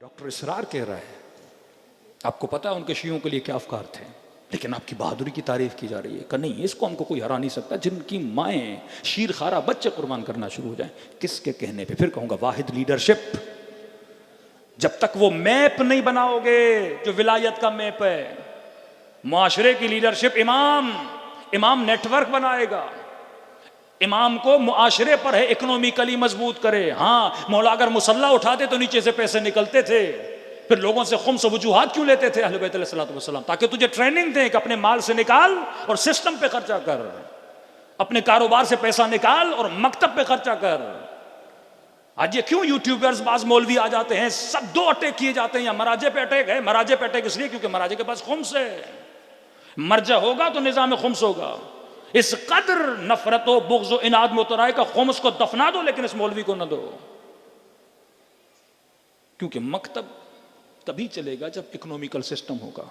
Doctor इसरार कह रहा है, आपको पता है उनके शियों के लिए क्या अफकार थे, लेकिन आपकी बहादुरी की तारीफ की जा रही है कि नहीं, इसको हमको कोई हरा नहीं सकता। जिनकी माएँ शीर खारा बच्चे कुर्बान करना शुरू हो जाएं, किसके कहने पे? फिर कहूँगा वाहिद लीडरशिप। जब तक वो मैप नहीं बनाओगे जो विलायत का मैप है, मुआशरे की लीडरशिप, इमाम नेटवर्क बनाएगा। इमाम को मुआशरे पर है इकोनॉमिकली मजबूत करे। हाँ, मौला अगर मुसल्ला उठाते तो नीचे से पैसे निकलते थे, फिर लोगों से खुम्स वजूहात क्यों लेते थे अहले बैत अलैहिस्सलातु वस्सलाम? ताकि तुझे ट्रेनिंग दें कि अपने माल से निकाल और सिस्टम पे खर्चा कर, अपने कारोबार से पैसा निकाल और मकतब पे खर्चा कर। आज ये क्यों यूट्यूबर्स बाज मौलवी आ जाते हैं, सब दो अटैक किए जाते हैं। या मराजे पे अटैक है, मराजे पे अटैक इसलिए क्योंकि मराजे के पास खुम्स है। मर्जा होगा तो निजाम खुम्स होगा। इस कदर नफरत व बुग़्ज़ व इनाद में उतर आए का खुम्स को दफना दो, लेकिन इस मौलवी को न दो। क्योंकि मकतब तभी चलेगा जब इकोनॉमिकल सिस्टम होगा।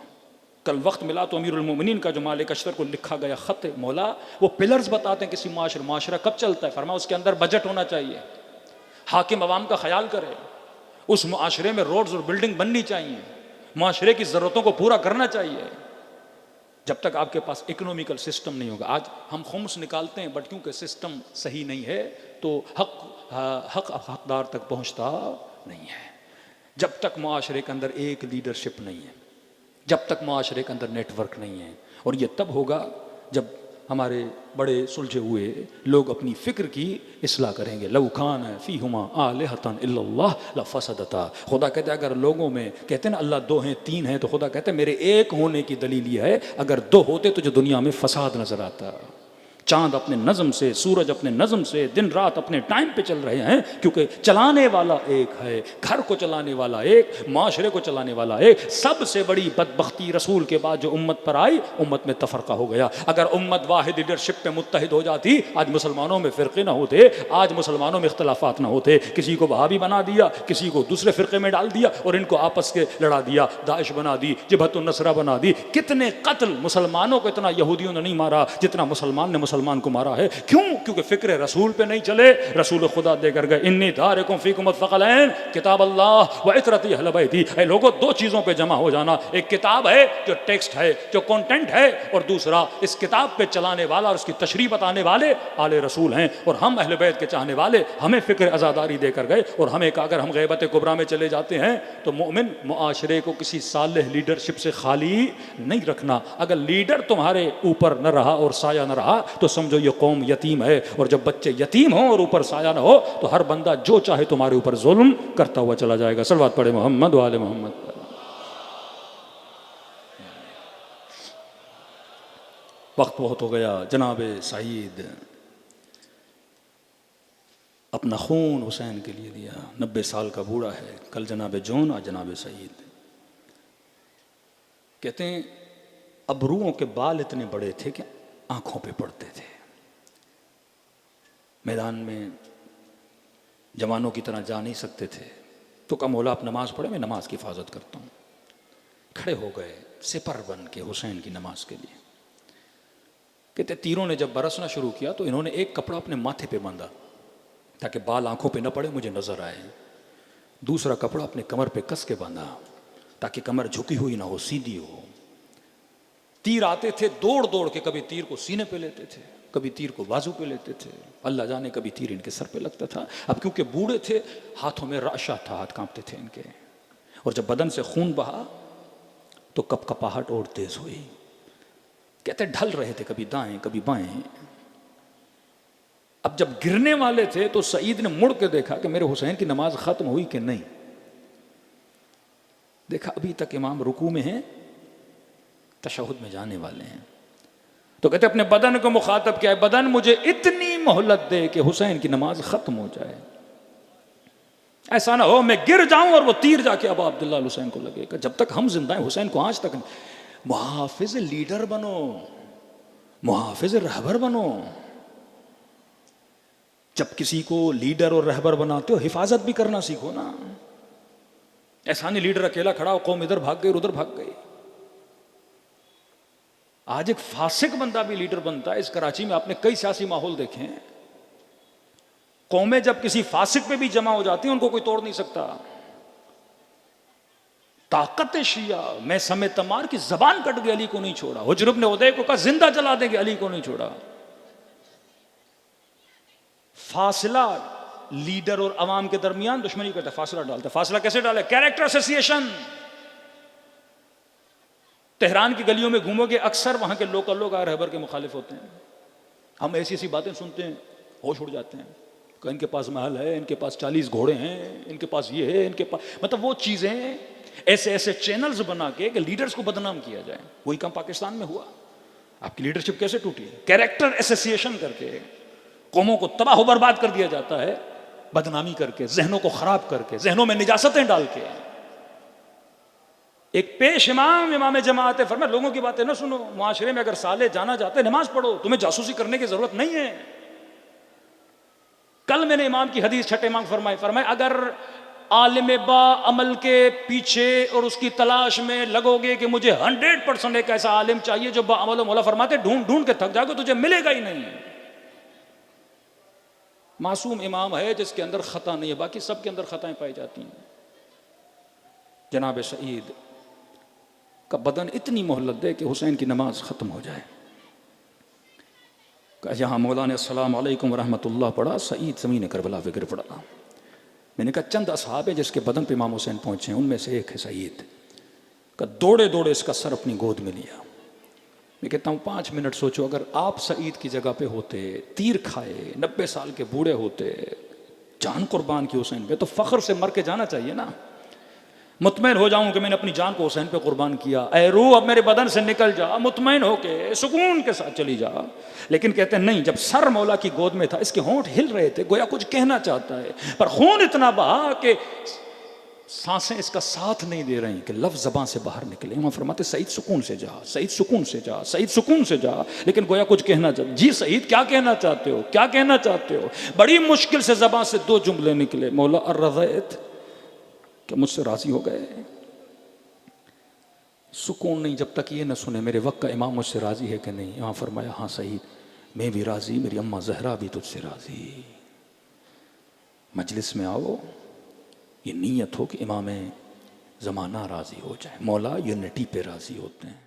कल वक्त मिला तो अमीरुल मोमिनीन का जो मालिक अशतर को लिखा गया खत है, मौला वो पिलर्स बताते हैं किसी माशरा कब चलता है। फरमा उसके अंदर बजट होना चाहिए, हाकिम अवाम का ख्याल करे, उस मुआशरे में रोड्स और बिल्डिंग बननी चाहिए, मुआशरे की ज़रूरतों को पूरा करना चाहिए। जब तक आपके पास इकोनॉमिकल सिस्टम नहीं होगा, आज हम खुम्स निकालते हैं बट क्योंकि सिस्टम सही नहीं है तो हकदार तक पहुंचता नहीं है। जब तक मुआशरे के अंदर एक लीडरशिप नहीं है, जब तक मुआशरे के अंदर नेटवर्क नहीं है, और ये तब होगा जब हमारे बड़े सुलझे हुए लोग अपनी फ़िक्र की इस्लाह करेंगे। लौ खान फ़ीहुमा आलिहतन इल्लल्लाह लफ़सदता। खुदा कहते हैं अगर लोगों में कहते हैं ना अल्लाह दो हैं तीन हैं, तो खुदा कहते हैं मेरे एक होने की दलील यह है, अगर दो होते तो जो दुनिया में फसाद नजर आता। चांद अपने नज़म से, सूरज अपने नज़म से दिन रात अपने टाइम पे चल रहे हैं, क्योंकि चलाने वाला एक है, घर को चलाने वाला एक, माशरे को चलाने वाला एक। सबसे बड़ी बदबख्ती रसूल के बाद जो उम्मत पर आई, उम्मत में तफरका हो गया। अगर उम्मत वाहिद लीडरशिप पे मुत्तहिद हो जाती, आज मुसलमानों में फ़िरक़े ना होते, आज मुसलमानों में इख्तलाफात ना होते। किसी को वहाबी बना दिया, किसी को दूसरे फ़िरक़े में डाल दिया और इनको आपस के लड़ा दिया, दाइश बना दी, जबहतुन नसरा बना दी। कितने कत्ल मुसलमानों को इतना यहूदियों ने नहीं मारा जितना मुसलमान ने मुसलमान को मारा है। क्यों? क्योंकि फिक्र रसूल पे नहीं चले। रसूल खुदा देकर गए, इन्नी तारिकुम फीकुम अल-थक़लैन किताब अल्लाह व इतरती अहल बैती। ऐ लोगों, दो चीज़ों पे जमा हो जाना, एक किताब है जो टेक्स्ट है, जो कंटेंट है, और दूसरा इस किताब पे चलाने वाला और उसकी तशरीह बताने वाले आले रसूल हैं। और हम अहल बैत के चाहने वाले, हमें फिक्र आज़ादारी देकर गए। और हमें अगर हम ग़ैबत कुबरा में चले जाते हैं तो मोमिन मुआशरे को किसी सालेह लीडरशिप से खाली नहीं रखना। अगर लीडर तुम्हारे ऊपर न रहा और साया न रहा तो समझो ये कौम यतीम है। और जब बच्चे यतीम हो और ऊपर साया न हो तो हर बंदा जो चाहे तुम्हारे ऊपर जुल्म करता हुआ चला जाएगा। सलवात पढ़े मोहम्मद वाले मोहम्मद। वक्त बहुत हो गया। जनाब सईद अपना खून हुसैन के लिए दिया, 90 साल का बूढ़ा है। कल जनाब जौन, आज जनाब सईद। कहते हैं अबरुओं के बाल इतने बड़े थे कि आंखों पे पड़ते थे। मैदान में जवानों की तरह जा नहीं सकते थे, तो कहा मौला आप नमाज पढ़े, मैं नमाज की हिफाजत करता हूँ। खड़े हो गए सिपर बन के हुसैन की नमाज के लिए। कहते तीरों ने जब बरसना शुरू किया तो इन्होंने एक कपड़ा अपने माथे पे बांधा ताकि बाल आंखों पे न पड़े, मुझे नजर आए। दूसरा कपड़ा अपने कमर पे कस के बांधा ताकि कमर झुकी हुई ना हो, सीधी हो। तीर आते थे दौड़ दौड़ के, कभी तीर को सीने पे लेते थे, कभी तीर को बाजू पे लेते थे, अल्लाह जाने कभी तीर इनके सर पे लगता था। अब क्योंकि बूढ़े थे, हाथों में रशा था, हाथ कांपते थे इनके। और जब बदन से खून बहा तो कपकपाहट और तेज हुई। कहते ढल रहे थे, कभी दाएं कभी बाएं। अब जब गिरने वाले थे तो सईद ने मुड़ के देखा कि मेरे हुसैन की नमाज खत्म हुई कि नहीं। देखा अभी तक इमाम रुकू में है, तशहुद में जाने वाले हैं। तो कहते अपने बदन को मुखातब किया, बदन मुझे इतनी मोहलत दे कि हुसैन की नमाज खत्म हो जाए। ऐसा ना हो मैं गिर जाऊं और वो तीर जाके अब अब्दुल्ला हुसैन को लगेगा। जब तक हम जिंदा हैं हुसैन को आज तक नहीं। मुहाफिज लीडर बनो, मुहाफिज रहबर बनो। जब किसी को लीडर और रहबर बनाते हो, हिफाजत भी करना सीखो ना। ऐसा नहीं लीडर अकेला खड़ा हो, कौम इधर भाग गई उधर भाग गई। आज एक फासिक बंदा भी लीडर बनता है। इस कराची में आपने कई सियासी माहौल देखे हैं। कौमें जब किसी फासिक पे भी जमा हो जाती हैं, उनको कोई तोड़ नहीं सकता। ताकत शिया, मैं समय तमार की जबान कट गई, अली को नहीं छोड़ा। हुजर इब्न उदै को कहा जिंदा जला देंगे, अली को नहीं छोड़ा। फासला लीडर और अवाम के दरमियान दुश्मनी करता, फासला डालता। फासला कैसे डाले? Character association. तेहरान की गलियों में घूमोगे, अक्सर वहां के लोकल लोग रहबर के मुखालिफ होते हैं। हम ऐसी ऐसी बातें सुनते हैं, होश उड़ जाते हैं। इनके पास महल है, इनके पास 40 घोड़े हैं, इनके पास ये है, इनके पास, मतलब वो चीजें, ऐसे ऐसे चैनल्स बना के कि लीडर्स को बदनाम किया जाए। वही काम पाकिस्तान में हुआ। आपकी लीडरशिप कैसे टूटी? कैरेक्टर एसोसिएशन करके कौमों को तबाह बर्बाद कर दिया जाता है, बदनामी करके, जहनों को खराब करके, जहनों में निजासतें डाल के। एक पेश इमाम जमात है, फरमाया लोगों की बातें ना सुनो, मुआशरे में अगर साले जाना चाहते हैं नमाज पढ़ो, तुम्हें जासूसी करने की जरूरत नहीं है। कल मैंने इमाम की हदीस छठे इमाम फरमाए अगर आलिम बा अमल के पीछे और उसकी तलाश में लगोगे कि मुझे 100% एक ऐसा आलिम चाहिए जो बा अमल, मौला फरमाते ढूंढ ढूंढ के थक जाओगे, तुझे मिलेगा ही नहीं। मासूम इमाम है जिसके अंदर खता नहीं है, बाकी सबके अंदर खताएं पाई जाती हैं। जनाब सईद का बदन इतनी मोहलत दे कि हुसैन की नमाज खत्म हो जाए। यहाँ मौला ने अस्सलाम अलैकुम व रहमतुल्लाह पढ़ा, सईद ज़मीन करबला पे गिर पड़ा। मैंने कहा चंद असहाब है जिसके बदन पे इमाम हुसैन पहुंचे हैं, उनमें से एक है सईद। का दौड़े दौड़े इसका सर अपनी गोद में लिया। मैं कहता हूँ 5 मिनट सोचो, अगर आप सईद की जगह पे होते, तीर खाए, 90 साल के बूढ़े होते, जान कुर्बान की हुसैन पे, तो फख्र से मर के जाना चाहिए ना। मुतमैन हो जाऊं कि मैंने अपनी जान को हुसैन पे कुर्बान किया, ऐ रूह अब मेरे बदन से निकल जा, मुतमैन होके सुकून के साथ चली जा। लेकिन कहते हैं नहीं, जब सर मौला की गोद में था, इसके होंठ हिल रहे थे, गोया कुछ कहना चाहता है, पर खून इतना बहा कि सांसें इसका साथ नहीं दे रही कि लफ्ज़ ज़बान से बाहर निकले। वहाँ फरमाते सईद सुकून से जा, सईद सुकून से जा, सईद सुकून से जा, लेकिन गोया कुछ कहना चाहते। जी सईद क्या कहना चाहते हो, क्या कहना चाहते हो? बड़ी मुश्किल से ज़बान से 2 जुमले निकले, मौला अर्रज़ैत, क्या मुझसे राजी हो गए? सुकून नहीं जब तक ये न सुने मेरे वक्त का इमाम मुझसे राजी है कि नहीं। यहाँ फरमाया हाँ सईद, मैं भी राजी, मेरी अम्मा जहरा भी तुझसे राजी। मजलिस में आओ, ये नीयत हो कि इमाम ज़माना राजी हो जाए। मौला यूनिटी पे राजी होते हैं।